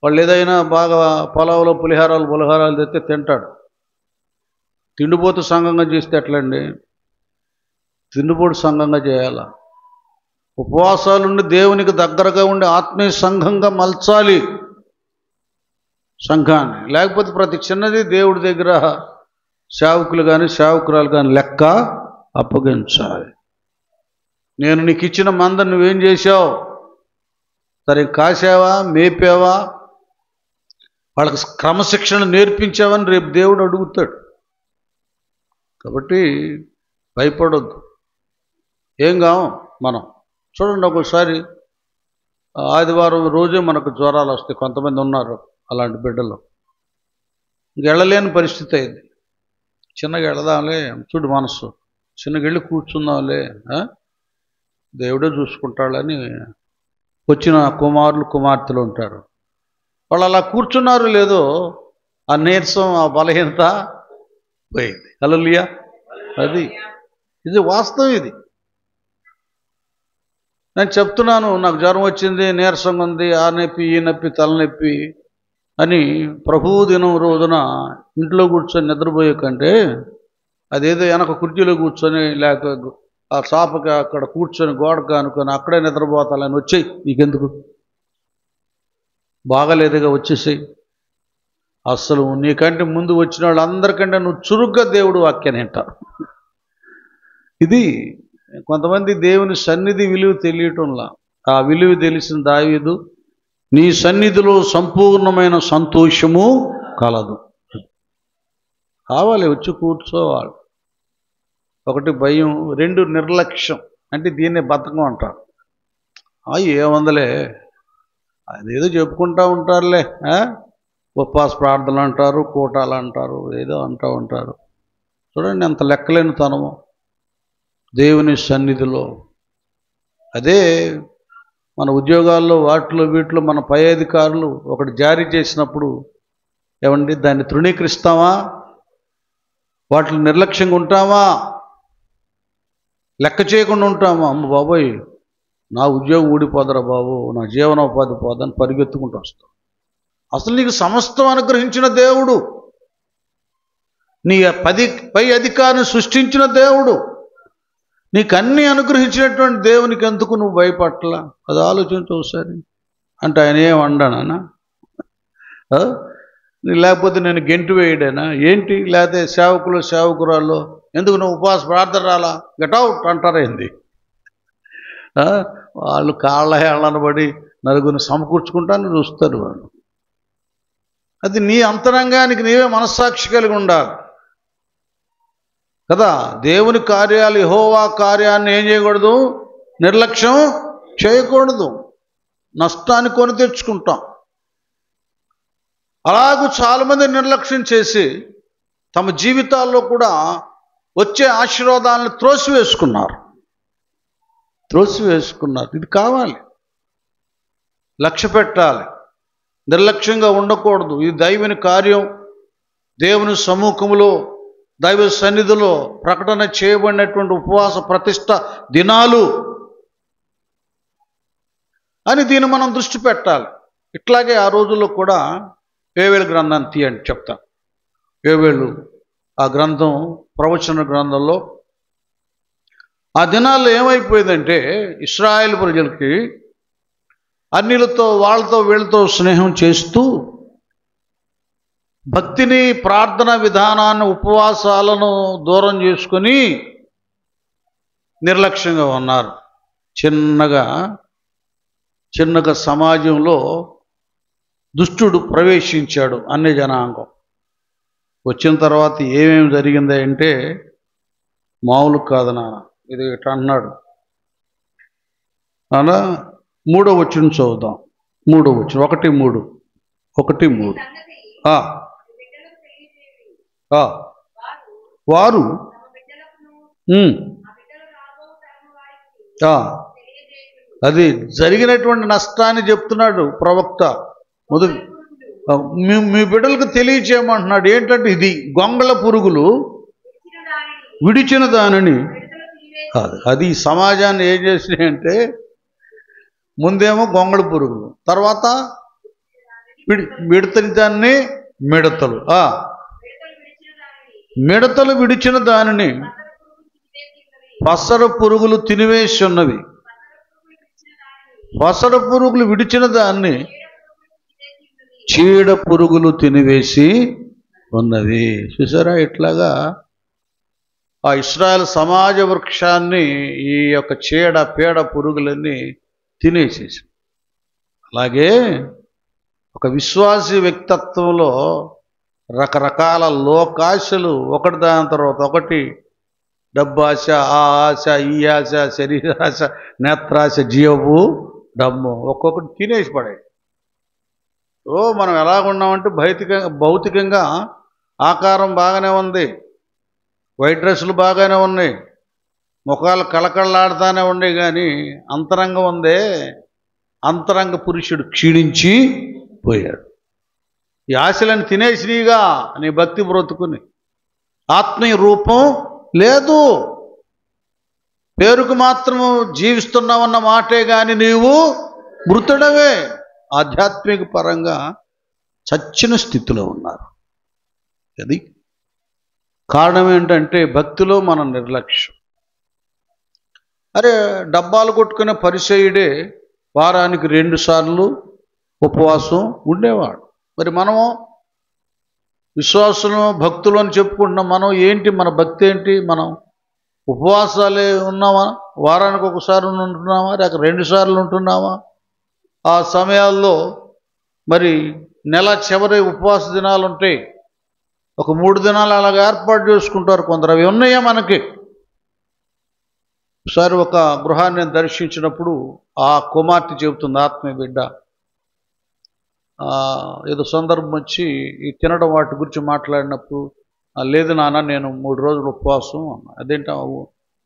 A: వాళ్ళు ఏదైనా బాగా పొలావులో పులిహారాలు తెస్తే తింటాడు. తిండిపోతూ సంఘంగా చేస్తే ఎట్లండి? తిండిపోటు సంఘంగా చేయాలా? ఉపవాసాలుండి దేవునికి దగ్గరగా ఉండి ఆత్మీయ సంఘంగా మలచాలి సంఘాన్ని. లేకపోతే ప్రతి చిన్నది దేవుడి దగ్గర సేవకులు కానీ సేవకురాలు కానీ లెక్క అప్పగించాలి. నేను నీకు ఇచ్చిన మంద నువ్వేం చేశావు? సరే కాసావా, మేపావా, వాళ్ళకి క్రమశిక్షణ నేర్పించావని రేపు దేవుడు అడుగుతాడు. కాబట్టి భయపడొద్దు. ఏం కావం మనం. చూడండి, ఒకసారి ఆదివారం రోజే మనకు జ్వరాలు వస్తాయి. కొంతమంది ఉన్నారు అలాంటి బిడ్డలు. వెళ్ళలేని పరిస్థితి అయింది. చిన్నగా వెళదాంలే, చూడు మనసు, చిన్నగా వెళ్ళి కూర్చుందాంలే, దేవుడే చూసుకుంటాడని వచ్చిన కుమారులు కుమార్తెలు ఉంటారు. వాళ్ళు అలా కూర్చున్నారు లేదో ఆ నీరసం, ఆ బలహీనత పోయింది. హల్లెలూయా. ఇది వాస్తవం. ఇది నేను చెప్తున్నాను. నాకు జ్వరం వచ్చింది, నీరసంగా ఉంది, ఆ నొప్పి ఈ నొప్పి తలనొప్పి అని ప్రభువు దినం రోజున ఇంట్లో కూర్చొని నిద్రపోయే కంటే అదేదో వెనక కుర్చీలో కూర్చొని లేక ఆ చాపకి అక్కడ కూర్చొని గోడకు అనుకొని అక్కడే నిద్రపోతాలని వచ్చేయి. నీకెందుకు? బాగాలేదుగా వచ్చేసేయి. అస్సలు నీకంటే ముందు వచ్చిన వాళ్ళందరికంటే నువ్వు చురుగ్గా దేవుడు వాక్యాన్ని వింటారు. ఇది కొంతమంది దేవుని సన్నిధి విలువ తెలియటంలా. ఆ విలువ తెలిసిన దావీదు, నీ సన్నిధిలో సంపూర్ణమైన సంతోషము కలదు. కావాలి, వచ్చి కూర్చోవాలి. ఒకటి భయం, రెండు నిర్లక్ష్యం. అంటే దీన్నే బద్ధకం అంటారు. ఏముందలే, అదేదో చెప్పుకుంటూ ఉంటారులే, ఉపవాస ప్రార్థనలు అంటారు, కూటాలు అంటారు, ఏదో అంటూ ఉంటారు. చూడండి ఎంత లెక్కలేని తనము దేవుని సన్నిధిలో. అదే మన ఉద్యోగాల్లో వాటిలో వీటిలో మన పై అధికారులు ఒకటి జారీ చేసినప్పుడు ఏమండి దాన్ని తృణీకరిస్తామా? వాటిని నిర్లక్ష్యంగా ఉంటామా? లెక్క చేయకుండా ఉంటామా? అమ్మ బాబోయ్, నా ఉద్యోగం ఊడిపోదరా బాబు, నా జీవనోపాధి పోదని పరిగెత్తుకుంటూ వస్తాం. అసలు నీకు సమస్తం అనుగ్రహించిన దేవుడు, నీ పై అధికారిని సృష్టించిన దేవుడు, నీకు అన్నీ అనుగ్రహించినటువంటి దేవునికి ఎందుకు నువ్వు భయపట్లా? అది ఆలోచించు ఒకసారి. అంటే ఆయన ఏం అండానా? లేకపోతే నేను గెంటు వేయడానా ఏంటి? లేకపోతే సేవకులు సేవకురాల్లో ఎందుకు నువ్వు ఉపవాస ప్రార్థన రాలా, గెటౌట్ అంటారేంది? వాళ్ళు కాళ్ళ హేళన పడి నలుగురిని సమకూర్చుకుంటాను చూస్తారు వాళ్ళు. అది నీ అంతరంగానికి నీవే మనస్సాక్షి కలిగి ఉండాలి కదా. దేవుని కార్యాలు, యెహోవా కార్యాన్ని ఏం చేయకూడదు? నిర్లక్ష్యం చేయకూడదు. నష్టాన్ని కొని తెచ్చుకుంటాం. అలాగూ చాలామంది నిర్లక్ష్యం చేసి తమ జీవితాల్లో కూడా వచ్చే ఆశీర్వాదాలను త్రోసివేసుకున్నారు. ఇది కావాలి, లక్ష్య పెట్టాలి, నిర్లక్ష్యంగా ఉండకూడదు. ఇది దైవుని కార్యం. దేవుని సముఖంలో దైవ సన్నిధిలో ప్రకటన చేయబడినటువంటి ఉపవాస ప్రతిష్ట దినాలు అని దీన్ని మనం దృష్టి పెట్టాలి. ఇట్లాగే ఆ రోజుల్లో కూడా యోవేలు గ్రంథాన్ని తీయండి చెప్తా. యోవేలు ఆ గ్రంథం ప్రవచన గ్రంథంలో ఆ దినాల్లో ఏమైపోయిందంటే ఇశ్రాయేల్ ప్రజలకి అన్యులతో వాళ్ళతో వీళ్ళతో స్నేహం చేస్తూ భక్తిని, ప్రార్థన విధానాన్ని, ఉపవాసాలను దూరం చేసుకొని నిర్లక్ష్యంగా ఉన్నారు. చిన్నగా సమాజంలో దుష్టుడు ప్రవేశించాడు అన్ని జనాంగం. వచ్చిన తర్వాత ఏమేమి జరిగింది అంటే మామూలు కాదు నాన్న. ఇది ఇట్లా అన్నాడు. అలా 3వ వచనం చదువుదాం. 3వ వచనం 1:3 వారు అది జరిగినటువంటి నష్టాన్ని చెప్తున్నాడు ప్రవక్త. మీ బిడ్డలకు తెలియచేయమంటున్నాడు. ఏంటంటే ఇది గొంగళ పురుగులు విడిచిన దానిని కాదు. అది సమాజాన్ని ఏం చేసినాయంటే ముందేమో గొంగళ పురుగులు, తర్వాత మిడతని దాన్ని మిడతలు విడిచిన దానిని పసర పురుగులు తినివేసి ఉన్నవి. పసర పురుగులు విడిచిన దాన్ని చీడ పురుగులు తినివేసి ఉన్నవి. చూసారా, ఇట్లాగా ఆ ఇశ్రాయేలు సమాజ వృక్షాన్ని ఈ యొక్క చీడ పీడ పురుగులన్నీ తినేసేసి. అలాగే ఒక విశ్వాసి వ్యక్తిత్వంలో రకరకాల లోకాశలు ఒకటి దాని తర్వాత ఒకటి, డబ్బాశ, ఆ ఆశ, ఈ ఆశ, శరీరాశ, నేత్రాశ, జీవపు డమ్ము ఒక్కొక్కటి తినేసి పడాయి. మనం ఎలాగున్నామంటే భౌతికంగా ఆకారం బాగానే ఉంది, వైట్ డ్రెస్సులు బాగానే ఉన్నాయి, ముఖాలు కళకళలాడుతూనే ఉన్నాయి, కానీ అంతరంగం ఉందే, అంతరంగ పురుషుడు క్షీణించి పోయాడు. ఈ ఆశలను తినేసినీగా నీ భక్తి బ్రతుకుని ఆత్మీయ రూపం లేదు. పేరుకు మాత్రము జీవిస్తున్నావన్న మాటే కానీ నీవు మృతుడవే, ఆధ్యాత్మిక పరంగా చచ్చిన స్థితిలో ఉన్నారు. అది కారణం ఏంటంటే భక్తిలో మన నిర్లక్ష్యం. అరే, డబ్బాలు కొట్టుకునే పరిసయుడే వారానికి 2 సార్లు ఉపవాసం ఉండేవాడు. మరి మనము విశ్వాసులు భక్తులు అని చెప్పుకుంటున్నాం. మనం ఏంటి, మన భక్తి ఏంటి? మనం ఉపవాసాలే ఉన్నామా? వారానికి ఒకసారి ఉంటున్నామా? లేక 2 సార్లు ఉంటున్నామా? ఆ సమయాల్లో మరి నెల చివరి ఉపవాస దినాలు ఉంటాయి, ఒక 3 దినాలు అలాగ ఏర్పాటు చేసుకుంటారు కొందరు. అవి ఉన్నాయా మనకి? ఒకసారి ఒక గృహాన్ని నేను దర్శించినప్పుడు ఆ కుమార్తె చెబుతుంది, ఆత్మీయ బిడ్డ, ఏదో సందర్భం వచ్చి ఈ తినడం వాటి గురించి మాట్లాడినప్పుడు, లేదు నాన్న నేను 3 రోజులు ఉపవాసం అన్నా. అదేంటా?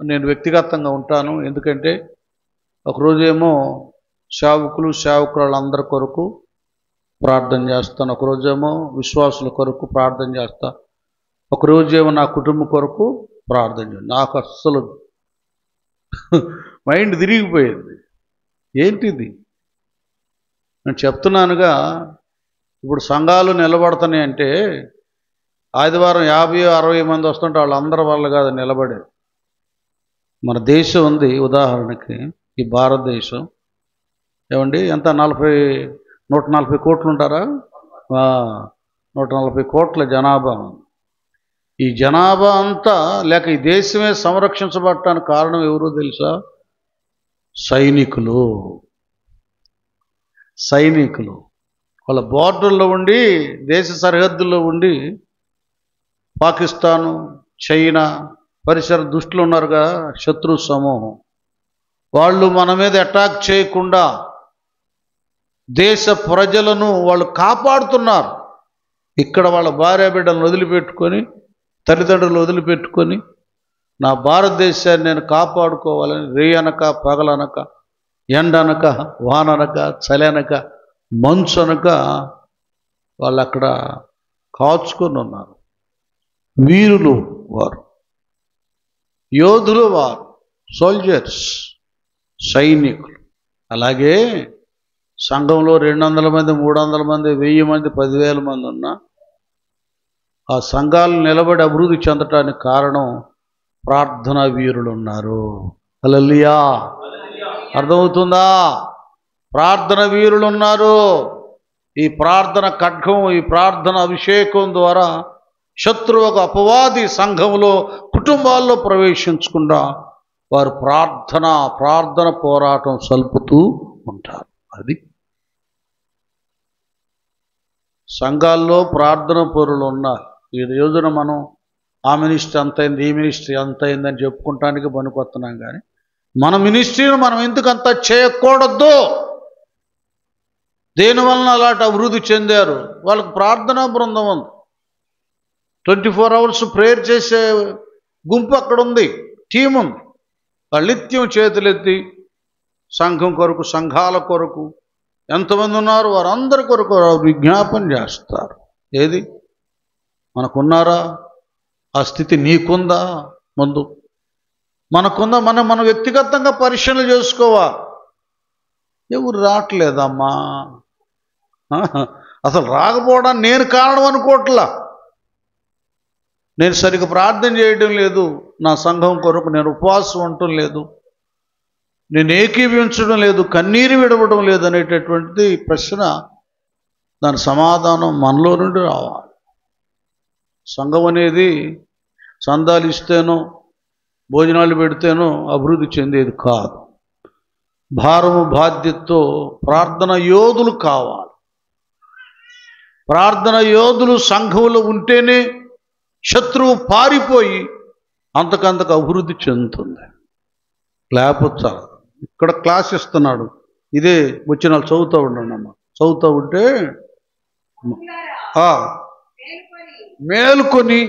A: నేను వ్యక్తిగతంగా ఉంటాను, ఎందుకంటే ఒకరోజేమో సేవకురాళ్ళందరి కొరకు ప్రార్థన చేస్తాను, ఒకరోజేమో విశ్వాసుల కొరకు ప్రార్థన చేస్తా, ఒకరోజేమో నా కుటుంబం కొరకు ప్రార్థన చేస్తాను. నాకు అస్సలు మైండ్ తిరిగిపోయింది. ఏంటిది? నేను చెప్తున్నానుగా, ఇప్పుడు సంఘాలు నిలబడుతున్నాయి అంటే ఆదివారం 50-60 మంది వస్తుంటే వాళ్ళందరి వల్ల కాదు నిలబడేది. మన దేశం ఉంది ఉదాహరణకి, ఈ భారతదేశం ఏమండి, ఎంత 140 కోట్లు ఉంటారా? 140 కోట్ల జనాభా. ఈ జనాభా అంతా లేక ఈ దేశమే సంరక్షించబడటానికి కారణం ఎవరో తెలుసా? సైనికులు. వాళ్ళ బోర్డర్లో ఉండి, దేశ సరిహద్దుల్లో ఉండి పాకిస్తాను, చైనా పరిసర దుష్టులు ఉన్నారుగా, శత్రు సమూహం, వాళ్ళు మన మీద అటాక్ చేయకుండా దేశ ప్రజలను వాళ్ళు కాపాడుతున్నారు. ఇక్కడ వాళ్ళ భార్య బిడ్డలను వదిలిపెట్టుకొని, తల్లిదండ్రులు వదిలిపెట్టుకొని, నా భారతదేశాన్ని నేను కాపాడుకోవాలని రేయనక పగలనక, ఎండనక వాననక, చలనక, మంచు అనక వాళ్ళు అక్కడ కాచుకొని ఉన్నారు. వీరులు వారు, యోధులు వారు, సోల్జర్స్, సైనికులు. అలాగే సంఘంలో 200 మంది, 300 మంది, 1000 మంది, 10,000 మంది ఉన్నా ఆ సంఘాలు నిలబడి అభివృద్ధి చెందటానికి కారణం ప్రార్థనా వీరులు ఉన్నారు. హల్లెలూయా! అర్థమవుతుందా? ప్రార్థన వీరులు ఉన్నారు. ఈ ప్రార్థన ఖడ్గం, ఈ ప్రార్థన అభిషేకం ద్వారా శత్రువుకు, అపవాది సంఘంలో, కుటుంబాల్లో ప్రవేశించకుండా వారు ప్రార్థన పోరాటం సల్పుతూ ఉంటారు. అది సంఘాల్లో ప్రార్థన పరులు ఉన్నారు. ఈ రోజున మనం ఆ మినిస్ట్రీ అంతైంది, ఈ మినిస్ట్రీ అంతైందని చెప్పుకుంటానికి పనికొస్తున్నాం, కానీ మన మినిస్ట్రీని మనం ఎందుకు అంత చేయకూడదు? దేనివలన అలాంటి అభివృద్ధి చెందారు? వాళ్ళకి ప్రార్థనా బృందం ఉంది, 24 అవర్స్ ప్రేయర్ చేసే గుంపు అక్కడ ఉంది, టీం ఉంది. వాళ్ళు నిత్యం చేతులెత్తి సంఘం కొరకు, సంఘాల కొరకు ఎంతమంది ఉన్నారు వారందరి కొరకు విజ్ఞాపన చేస్తారు. ఏది మనకున్నారా? ఆ స్థితి నీకుందా? ముందు మనకుందా? మనం వ్యక్తిగతంగా పరిశీలన చేసుకోవాలి. ఎవరు రావట్లేదమ్మా, అసలు రాకపోవడానికి నేను కారణం అనుకోవట్లా, నేను సరిగ్గా ప్రార్థన చేయడం లేదు, నా సంఘం కొరకు నేను ఉపవాసం ఉండటం లేదు, నేను ఏకీభవించడం లేదు, కన్నీరు విడవడం లేదు అనేటటువంటిది ప్రశ్న, దాని సమాధానం మనలో నుండి రావాలి. సంఘం అనేది చందాలు ఇస్తేనో భోజనాలు పెడితేనో అభివృద్ధి చెందేది కాదు. భారము బాధ్యతతో ప్రార్థన యోధులు కావాలి. ప్రార్థన యోధులు సంఘంలో ఉంటేనే శత్రువు పారిపోయి అంతకంతకు అభివృద్ధి చెందుతుంది. లేకపోతే ఇక్కడ క్లాస్ ఇస్తున్నాడు, ఇదే వచ్చిన వాళ్ళు చదువుతూ ఉండండి అమ్మ. చదువుతూ ఉంటే మేలుకొని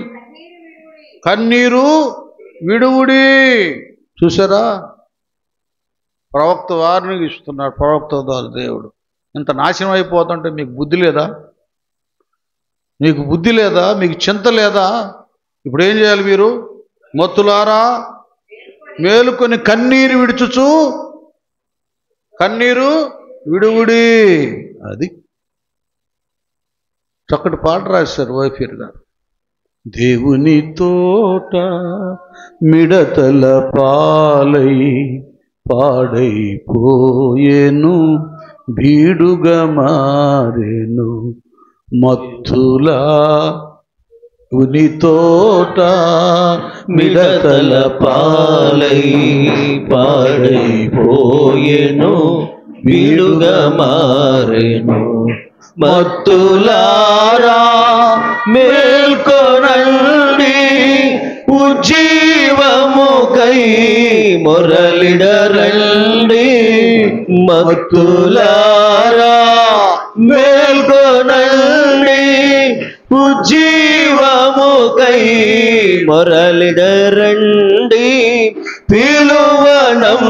A: కన్నీరు విడువుడి. చూసారా, ప్రవక్త వారిని ఇస్తున్నాడు. ప్రవక్త ద్వారా దేవుడు ఇంత నాశనం అయిపోతుంటే మీకు బుద్ధి లేదా? మీకు బుద్ధి లేదా? మీకు చింత లేదా? ఇప్పుడు ఏం చేయాలి మీరు? మొత్తులారా మేలుకొని కన్నీరు విడుచుచు కన్నీరు విడువుడి. అది చక్కటి పాట రాశారు వైఫీర్ గారు. దేవుని తోట మిడతల పాలై పాడైపోయేను, బీడుగా మారెను మత్తులా. ఉని తోట
B: మిడతల పాలై పాడైపోయేను, బీడుగా మారెను మత్తులారా మేల్కొనండి, ఉజ్జీవముకై మొరలిడరండి. మత్తులారా మేల్కొనండి, ఉజ్జీవముకై మొరలిడరండి. పిలువనంపుడి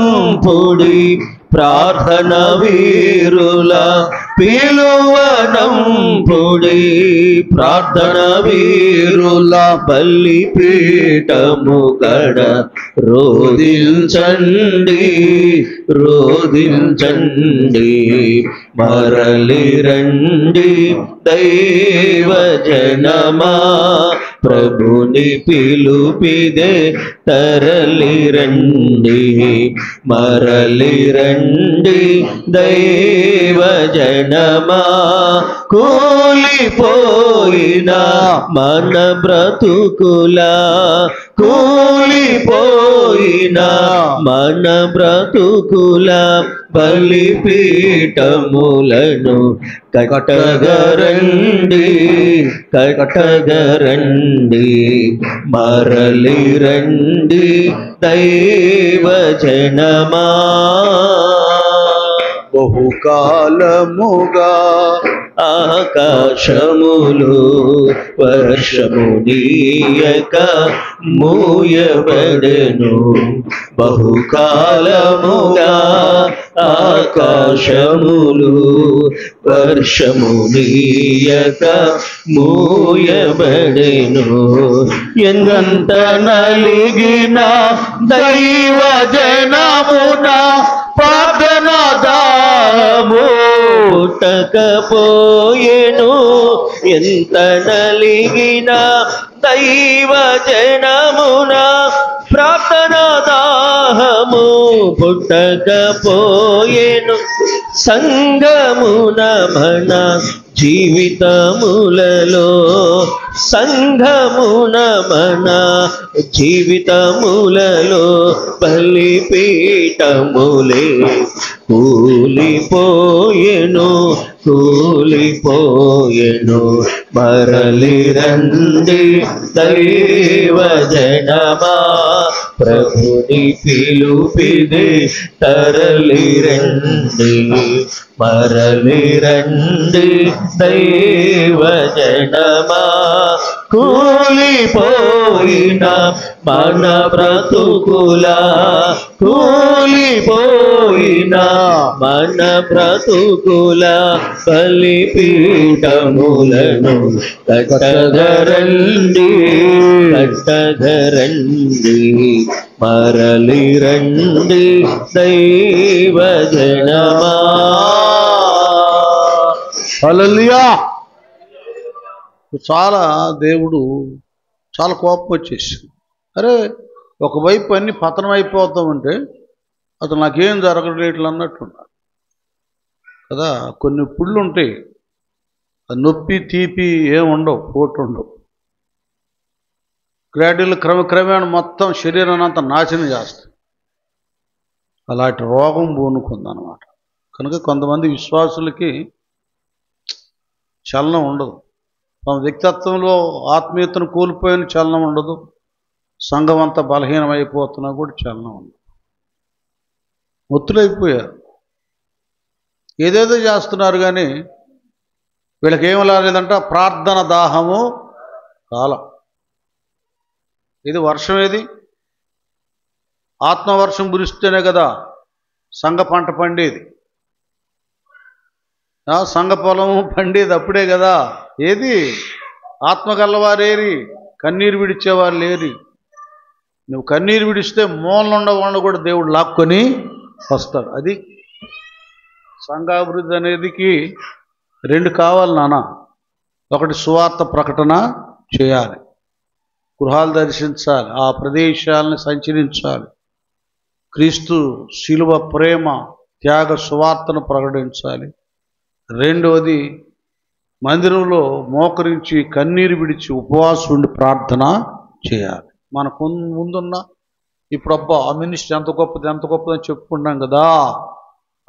B: ప్రార్థన వీరుల, పిలువనంపుడి ప్రార్థన వీరుల, బలిపీఠము గడ రోదించండి రోదించండి. మరలిరండి దైవ జనమా, ప్రభుని పిలుపిదే తరలిరండి. మరలిరండి దైవ జనమా, కూలిపోయిన మన బ్రతుకుల, కూలిపోయిన మన బ్రతుకుల బలిపీఠములను కట్టగరండి కట్టగరండి. మరలిరండి దైవ జనమా.
A: బహుకాలముగా
B: ఆకాశములు వర్షము నీయక మూయబడెను. బహుకాలముగా ఆకాశములు వర్షము నీయక మూయబడెను. ఎంత నలిగిన దైవ జనమున ప్రార్థన దాము పుట్టకపోయెను. ఎంత నలిగిన దైవ జనమున ప్రార్థన దాహము పుట్టకపోయెను. సంఘమున మన జీవితములలో, సంఘమున మన జీవితములలో బలిపీఠములే కూలిపోయెను కూలిపోయెను. మరలిరండి దైవ జనమా, ప్రభుని పిలుపిదే తరలిరండి. మరలిరండి దైవ జనమా, కూలిపోయిన మన బ్రతుకుల, కూలిపోయిన మన బ్రతుకుల బలిపీఠములను కట్టగరండి కట్టగరండి. మరలిరండి దైవ జనమా.
A: హల్లెలూయా. చాలా దేవుడు చాలా కోపం వచ్చేసింది. అరే ఒకవైపు అన్ని పతనం అయిపోతూ ఉంటే అసలు నాకేం జరగలేదు అన్నట్టున్నారు కదా. కొన్ని పుళ్ళు ఉంటాయి, నొప్పి తీపి ఏం ఉండవు, పోటు ఉండవు. గ్రాడ్యువల్ క్రమక్రమేణా మొత్తం శరీరాన్ని అంతా నాశనం చేస్తాయి. అలాంటి రోగం పూనుకుందన్నమాట. కనుక కొంతమంది విశ్వాసులకి చలనం ఉండదు, తమ వ్యక్తిత్వంలో ఆత్మీయతను కోల్పోయిన చలనం ఉండదు, సంఘం అంతా బలహీనమైపోతున్నా కూడా చలనం ఉండదు. ఒత్తులైపోయారు, ఏదేదో చేస్తున్నారు, కానీ వీళ్ళకి ఏం లేదంట ప్రార్థన దాహము కాలం. ఇది వర్షం, ఏది ఆత్మవర్షం కురిస్తేనే కదా సంఘ పంట పండేది, సంఘ పొలము పండేది అప్పుడే కదా. ఏది ఆత్మగల్లవారేరి, కన్నీరు విడిచేవారు లేరి. నువ్వు కన్నీరు విడిస్తే మూలనుండకుండా కూడా దేవుడు లాక్కొని వస్తాడు. అది సంఘాభివృద్ధి అనేదికి రెండు కావాలి నాన్న. ఒకటి సువార్త ప్రకటన చేయాలి, గృహాలు దర్శించాలి, ఆ ప్రదేశాలను సంచరించాలి, క్రీస్తు శిలువ ప్రేమ త్యాగ సువార్తను ప్రకటించాలి. రెండవది మందిరంలో మోకరించి కన్నీరు విడిచి ఉపవాసం ఉండి ప్రార్థన చేయాలి. మనకు ముందున్న ఇప్పుడు అబ్బా ఆ మినిస్ట్రీ ఎంత గొప్పది ఎంత గొప్పది అని చెప్పుకున్నాం కదా,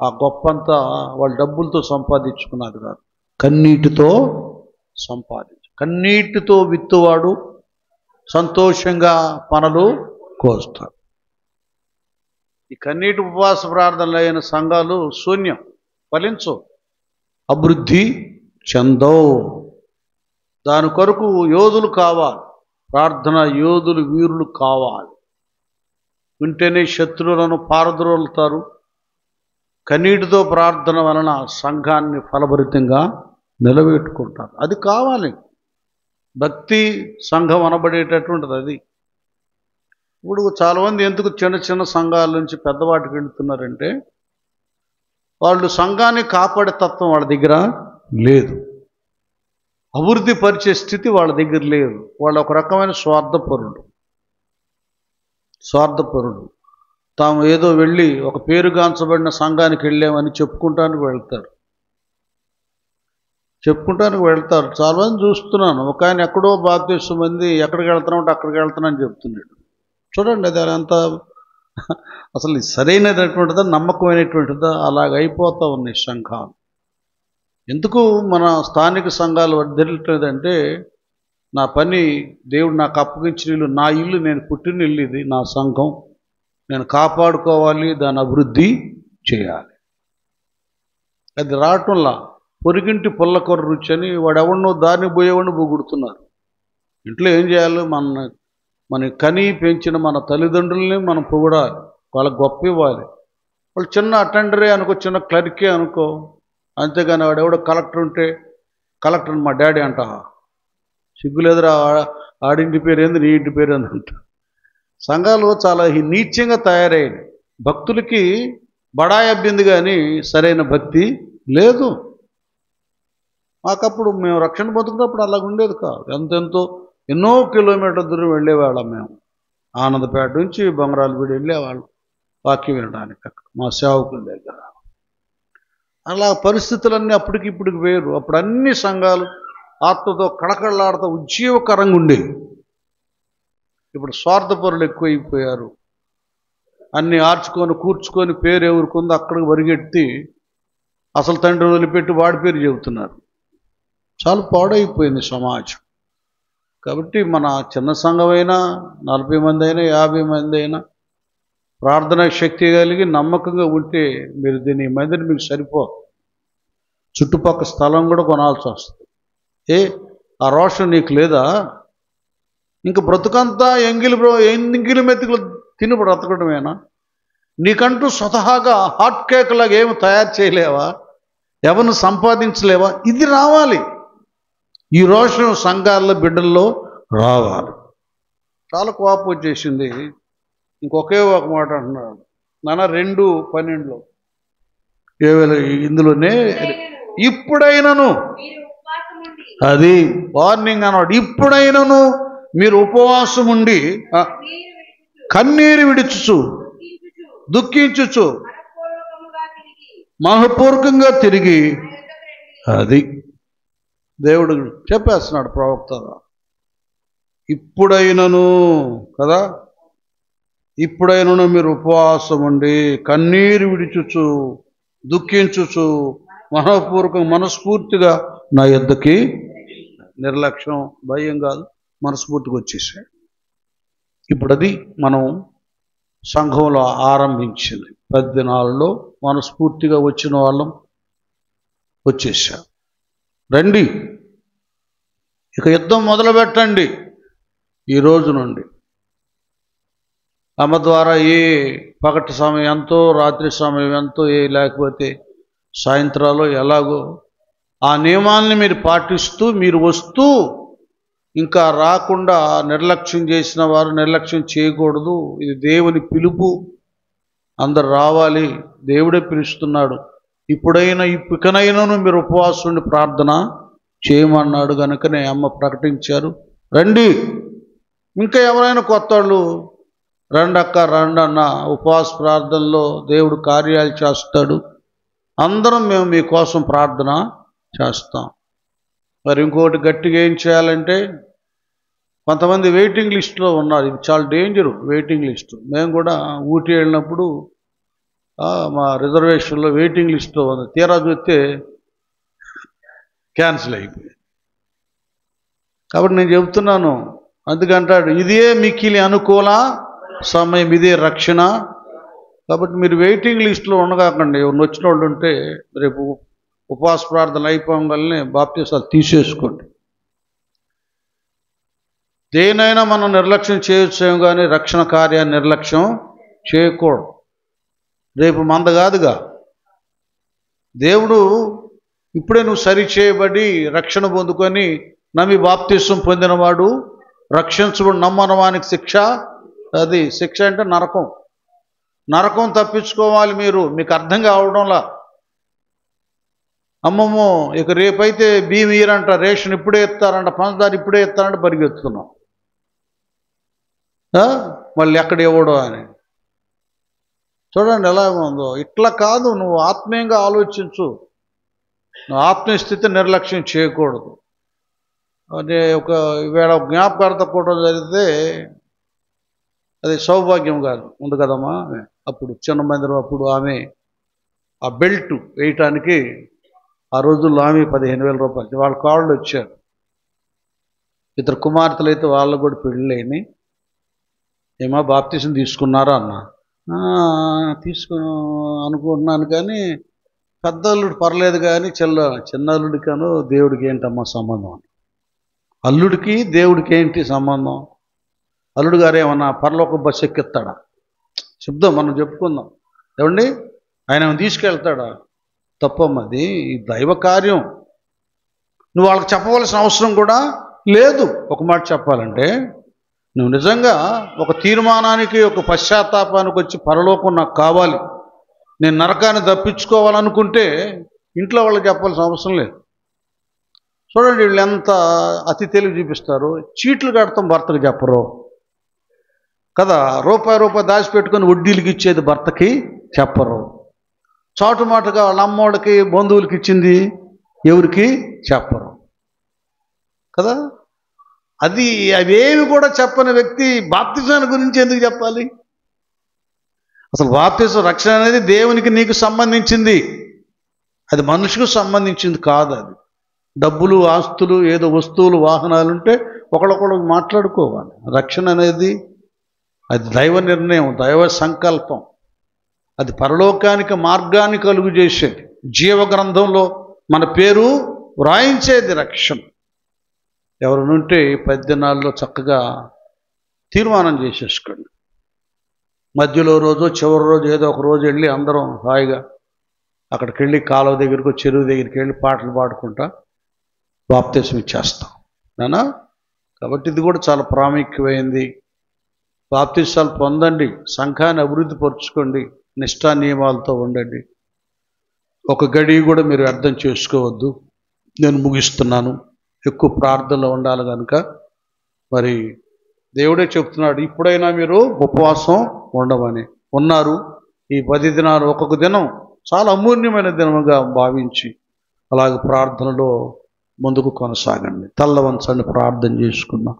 A: ఆ గొప్పంతా వాళ్ళు డబ్బులతో సంపాదించుకున్నారు కాదు, కన్నీటితో కన్నీటితో విత్తువాడు సంతోషంగా పనులు కోస్తాడు. ఈ కన్నీటి ఉపవాస ప్రార్థనలు అయిన సంఘాలు శూన్యం, ఫలించవు, అభివృద్ధి చెందవు. దాని కొరకు యోధులు కావాలి, ప్రార్థన యోధులు వీరులు కావాలి. వింటేనే శత్రువులను పారద్రోలుతారు. కన్నీటితో ప్రార్థన వలన సంఘాన్ని ఫలభరితంగా నిలబెట్టుకుంటారు. అది కావాలి, భక్తి సంఘం అనబడేటటువంటిది అది. ఇప్పుడు చాలామంది ఎందుకు చిన్న చిన్న సంఘాల నుంచి పెద్దవాటికి వెళుతున్నారంటే వాళ్ళు సంఘాన్ని కాపాడే తత్వం వాళ్ళ దగ్గర లేదు, అభివృద్ధి పరిచే స్థితి వాళ్ళ దగ్గర లేదు. వాళ్ళు ఒక రకమైన స్వార్థపరుడు. తాము ఏదో వెళ్ళి ఒక పేరుగాంచబడిన సంఘానికి వెళ్ళామని చెప్పుకుంటానికి వెళ్తారు. చాలామంది చూస్తున్నాను. ఒక ఆయన ఎక్కడో బాప్తిసం మంది ఎక్కడికి వెళ్తున్నామంటే అక్కడికి వెళ్తున్నాను చెప్తున్నాడు. చూడండి, అది అంత అసలు సరైనటువంటిదా నమ్మకమైనటువంటిదా? అలాగైపోతూ ఉన్నాయి సంఘాలు. ఎందుకు మన స్థానిక సంఘాలు వర్ధిల్లలేదంటే నా పని దేవుడు నాకు అప్పగించిన ఇల్లు, నా ఇల్లు, నేను పుట్టిన ఇల్లు, ఇది నా సంఘం, నేను కాపాడుకోవాలి, దాన్ని అభివృద్ధి చేయాలి. అది రావటంలా పొరిగింటి పుల్లకొర రుచి అని వాడెవడనో దారిని పోయేవాడిని పొగుడుతున్నారు. ఇంట్లో ఏం చేయాలి? మన కని పెంచిన మన తల్లిదండ్రుల్ని మనం పొగడాలి, వాళ్ళకి గొప్ప ఇవ్వాలి. వాళ్ళు చిన్న అటెండరే అనుకో, చిన్న క్లర్కే అనుకో, అంతేగాని వాడెవడో కలెక్టర్ ఉంటే కలెక్టర్ మా డాడీ అంట, సిగ్గులేదురా, ఆడింటి పేరు ఏంది నీ ఇంటి పేరు అని అంట. సంఘాలు చాలా నీచంగా తయారయ్యాయి. భక్తులకి బడాయి అబ్బింది కానీ సరైన భక్తి లేదు. మాకప్పుడు మేము రక్షణ పొందుకున్నప్పుడు అలాగ ఉండేది కాదు. ఎంతెంతో ఎన్నో కిలోమీటర్ దూరం వెళ్ళేవాళ్ళం మేము. ఆనందపేట నుంచి బంగారాలపేట వెళ్ళేవాళ్ళం వాక్యం వినడానికి, అక్కడ మా సేవకుల దగ్గర. అలా పరిస్థితులన్నీ అప్పటికి ఇప్పటికి వేరు. అప్పుడు అన్ని సంఘాలు ఆత్మతో కళకళలాడుతూ ఉజ్జీవకరంగా ఉండేవి. ఇప్పుడు స్వార్థపరులు ఎక్కువైపోయారు. అన్నీ ఆర్చుకొని కూర్చుకొని పేరు ఎవరికొందో అక్కడికి పరిగెత్తి అసలు తండ్రి వదిలిపెట్టి వాడి పేరు చెబుతున్నారు. చాలా పాడైపోయింది సమాజం. కాబట్టి మన చిన్న సంఘమైనా 40 మంది అయినా 50 మంది అయినా ప్రార్థనా శక్తి కలిగి నమ్మకంగా ఉంటే మీరు దీని మందిని మీకు సరిపో. చుట్టుపక్కల స్థలం కూడా కొనాల్సి వస్తుంది. ఆ రోషం నీకు లేదా? ఇంక బ్రతుకంతా ఎంగిలి మెతుకులు తిని బ్రతకడమేనా? నీకంటూ స్వతహాగా హాట్ కేక్ లాగా ఏమి తయారు చేయలేవా? ఎవరిని సంపాదించలేవా? ఇది రావాలి. ఈ రోషం సంఘాల్లో బిడ్డల్లో రావాలి. చాలా కోపం వచ్చేసింది. ఇంకొకే ఒక మాట అంటున్నాడు నాన్న, 2:12 ఇందులోనే ఇప్పుడైనను, అది వార్నింగ్ అన్నాడు, ఇప్పుడైనను మీరు ఉపవాసం ఉండి కన్నీరు విడుచుచు దుఃఖించుచు మనఃపూర్వకంగా తిరిగి అది దేవుడు చెప్పేస్తున్నాడు ప్రవక్త. ఇప్పుడైనను కదా, ఇప్పుడైనను మీరు ఉపవాసం ఉండి కన్నీరు విడుచుచు దుఃఖించుచు మనస్ఫూర్తిగా నా యొద్దకి, నిర్లక్ష్యం భయం కాదు, మనస్ఫూర్తిగా వచ్చేసాడు. ఇప్పుడు అది మనం సంఘంలో ఆరంభించింది. 10 దినాల్లో మనస్ఫూర్తిగా వచ్చిన వాళ్ళం వచ్చేసాం. రండి, ఇక యుద్ధం మొదలు పెట్టండి. ఈ రోజు నుండి అమ్మ ద్వారా ఏ పగటి సమయం ఎంతో, రాత్రి సమయం ఎంతో, లేకపోతే సాయంత్రాలు ఎలాగో ఆ నియమాల్ని మీరు పాటిస్తూ మీరు వస్తూ, ఇంకా రాకుండా నిర్లక్ష్యం చేసిన వారు నిర్లక్ష్యం చేయకూడదు. ఇది దేవుని పిలుపు, అందరు రావాలి, దేవుడే పిలుస్తున్నాడు. ఇకనైనాను మీరు ఉపవాసం ఉండి ప్రార్థన చేయమన్నాడు. కనుకనే అమ్మ ప్రకటించారు, రండి. ఇంకా ఎవరైనా కొత్త వాళ్ళు రండక్క రండన్న, ఉపవాస ప్రార్థనలో దేవుడు కార్యాలు చేస్తాడు. అందరం మేము మీకోసం ప్రార్థన చేస్తాం. మరి ఇంకోటి గట్టిగా ఏం చేయాలంటే, కొంతమంది వెయిటింగ్ లిస్టులో ఉన్నారు. ఇది చాలా డేంజరు, వెయిటింగ్ లిస్టు. మేము కూడా ఊటీ వెళ్ళినప్పుడు మా రిజర్వేషన్లో వెయిటింగ్ లిస్టులో ఉంది. తీరా చూస్తే క్యాన్సిల్ అయిపోయింది. కాబట్టి నేను చెబుతున్నాను, అందుకంటాడు ఇదే మిక్కిలి అనుకూల సమయం, ఇదే రక్షణ. కాబట్టి మీరు వెయిటింగ్ లిస్టులో ఉండగాకండి. ఎవరిని వచ్చిన వాళ్ళు ఉంటే రేపు ఉపవాస ప్రార్థనలు అయిపోగానే బాప్తిసాలు తీసేసుకోండి. దేనైనా మనం నిర్లక్ష్యం చేయొచ్చు, కానీ రక్షణ కార్యాన్ని నిర్లక్ష్యం చేయకూడదు. రేపు మంద కాదుగా, దేవుడు ఇప్పుడే నువ్వు సరి చేయబడి రక్షణ పొందుకొని నమ్మి బాప్తిసం పొందినవాడు రక్షించబడి నమ్మనవానికి శిక్ష. అది శిక్ష అంటే నరకం. నరకం తప్పించుకోవాలి మీరు. మీకు అర్థం కావడంలా, అమ్మమ్మో ఇక రేపైతే బియ్యం ఇయ్యరంట, రేషన్ ఇప్పుడే ఇస్తారంట, పంచదార ఇప్పుడే ఇస్తారంట, పరిగెత్తుతున్నాం. మళ్ళీ ఎక్కడ ఇవ్వడం అని. చూడండి ఎలా ఉందో. ఇట్లా కాదు, నువ్వు ఆత్మీయంగా ఆలోచించు. నువ్వు ఆత్మీయ స్థితి నిర్లక్ష్యం చేయకూడదు. అదే ఈవేళ జ్ఞాపకార్థ కూడా జరిగితే అది సౌభాగ్యం కాదు ఉంది కదమ్మా. అప్పుడు చిన్న మందిరం, అప్పుడు ఆమె ఆ బెల్ట్ వేయటానికి ఆ రోజుల్లో ఆమె 15,000 రూపాయలు. వాళ్ళ కాళ్ళు వచ్చారు. 2 కుమార్తెలు అయితే వాళ్ళకు కూడా పెళ్ళిళ్ళని. ఏమో బాప్తిసం తీసుకున్నారా అన్న. అనుకుంటున్నాను, కానీ పెద్ద అల్లుడు పర్లేదు, కానీ చిన్న అల్లుడికను దేవుడికి ఏంటమ్మా సంబంధం? అల్లుడికి దేవుడికి ఏంటి సంబంధం? అల్లుడు గారు ఏమన్నా పరలోక బస్సు ఎక్కిస్తాడా? చెప్దాం, మనం చెప్పుకుందాం. ఏమండి, ఆయన తీసుకెళ్తాడా? తప్పమ్మది, ఈ దైవ కార్యం. నువ్వు వాళ్ళకి చెప్పవలసిన అవసరం కూడా లేదు. ఒక మాట చెప్పాలంటే, నువ్వు నిజంగా ఒక తీర్మానానికి, ఒక పశ్చాత్తాపానికి వచ్చి పరలోకం నాకు కావాలి, నేను నరకాన్ని తప్పించుకోవాలనుకుంటే ఇంట్లో వాళ్ళకి చెప్పాల్సిన అవసరం లేదు. చూడండి వీళ్ళు ఎంత అతి తెలివి చూపిస్తారు. చీట్లు కడతాం భర్తకు చెప్పరు కదా. రూపాయి దాచిపెట్టుకొని వడ్డీలకి ఇచ్చేది భర్తకి చెప్పరు. చాటుమాటుగా వాళ్ళ అమ్మోళ్ళకి బంధువులకి ఇచ్చింది ఎవరికి చెప్పరు కదా. అవేవి కూడా చెప్పని వ్యక్తి బాప్తిజాన్ని గురించి ఎందుకు చెప్పాలి? అసలు బాప్తిజం రక్షణ అనేది దేవునికి నీకు సంబంధించింది, అది మనుషుకు సంబంధించింది కాదు. అది డబ్బులు, ఆస్తులు, ఏదో వస్తువులు, వాహనాలు ఉంటే ఒకళ్ళొకళ్ళు మాట్లాడుకోవాలి. రక్షణ అనేది అది దైవ నిర్ణయం, దైవ సంకల్పం. అది పరలోకానికి మార్గాన్ని కలుగు చేసేది. జీవగ్రంథంలో మన పేరు వ్రాయించేది రక్షణ. ఎవరినుంటే 10 దినాల్లో చక్కగా తీర్మానం చేసేసుకోండి. మధ్యలో రోజు, చివరి రోజు ఏదో ఒక రోజు వెళ్ళి అందరం హాయిగా అక్కడికి వెళ్ళి కాలువ దగ్గరికి, చెరువు దగ్గరికి వెళ్ళి పాటలు పాడుకుంటా బాప్తిసం ఇచ్చేస్తాం నానా. కాబట్టి ఇది కూడా చాలా ప్రాముఖ్యమైంది. బాప్తిసాలు పొందండి, సంఘాన్ని అభివృద్ధి పరుచుకోండి, నిష్ఠా నియమాలతో ఉండండి. ఒక గడి కూడా మీరు అర్థం చేసుకోవద్దు. నేను ముగిస్తున్నాను. ఎక్కువ ప్రార్థనలో ఉండాలి కనుక మరి దేవుడే చెప్తున్నాడు, ఇప్పుడైనా మీరు ఉపవాసం ఉండమని. ఉన్నారు. ఈ 10 దినాలు ఒక్కొక్క దినం చాలా అమూల్యమైన దినముగా భావించి అలాగే ప్రార్థనలో ముందుకు కొనసాగండి. తల్ల వంచండి, ప్రార్థన చేసుకుందాం.